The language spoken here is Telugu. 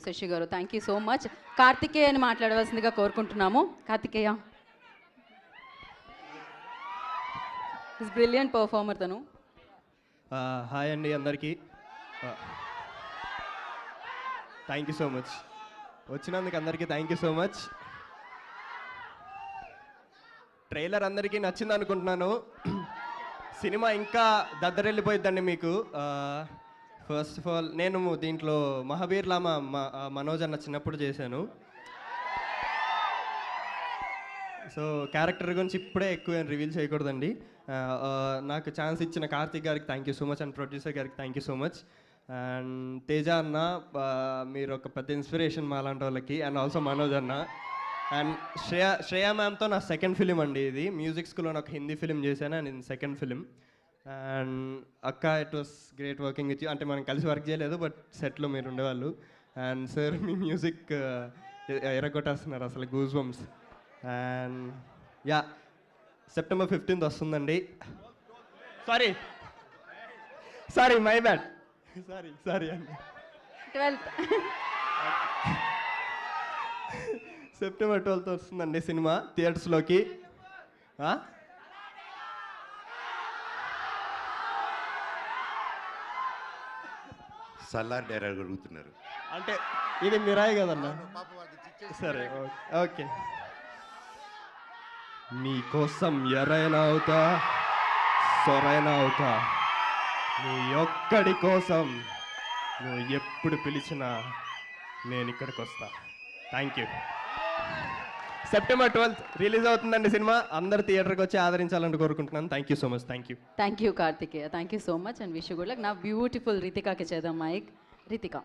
శశి గారు, thank you so much. Karthikeya అని మాట్లాడవలసిందిగా కోరుకుంటున్నాము. కార్తికేయ ఇస్ బ్రిలియంట్ పర్ఫార్మర్ తను. హాయ్ అండి అందరికీ. థ్యాంక్ యూ సో మచ్, వచ్చినందుకు అందరికీ thank you so much. Trailer అందరికీ నచ్చింది అనుకుంటున్నాను. సినిమా ఇంకా దద్దరెళ్ళిపోయిద్దండి మీకు. ఫస్ట్ ఆఫ్ ఆల్ నేను దీంట్లో మహాబీర్ లామా మనోజ్ అన్న చిన్నప్పుడు చేశాను. సో క్యారెక్టర్ గురించి ఇప్పుడే ఎక్కువ రివీల్ చేయకూడదండి. నాకు ఛాన్స్ ఇచ్చిన కార్తిక్ గారికి thank you so much and producer గారికి thank you so much. And Teja అన్న, మీరు ఒక పెద్ద ఇన్స్పిరేషన్ మా లాంటి వాళ్ళకి. అండ్ ఆల్సో మనోజ్ అన్న అండ్ శ్రేయా మ్యామ్తో నా సెకండ్ ఫిలిం అండి ఇది. మ్యూజిక్ స్కూల్లో ఒక హిందీ ఫిలిం చేశాను అండ్ ఇది సెకండ్ ఫిలిం. అండ్ అక్క, it was great working with you. అంటే మనం కలిసి వర్క్ చేయలేదు, బట్ సెట్లో మీరు ఉండేవాళ్ళు. అండ్ సార్, మీ మ్యూజిక్ ఎరగొట్టేస్తున్నారు అసలు, goose bumps. And yeah, September 15th వస్తుందండి. సారీ మై బ్యాడ్, సారీ అండి. 12th September 12th వస్తుందండి సినిమా థియేటర్స్లోకి. సల్లార్ డైరెక్ట్ అడుగుతున్నారు అంటే ఇది మిరాయి కదన్నా. సరే, ఓకే. నీ కోసం ఎరైనా అవుతా, సొరైనా అవుతా, నీ ఒక్కడి కోసం నువ్వు ఎప్పుడు పిలిచినా నేను ఇక్కడికి వస్తా. Thank you. September 12th release అవుతుందండి సినిమా. అందరు థియేటర్కి వచ్చి ఆదరించాలని కోరుకుంటున్నాను. Thank you so much. Thank you Karthikeya, thank you so much and wish you good luck. నా బ్యూటిఫుల్ రితికాకి చేద్దాం మైక్. రితిక.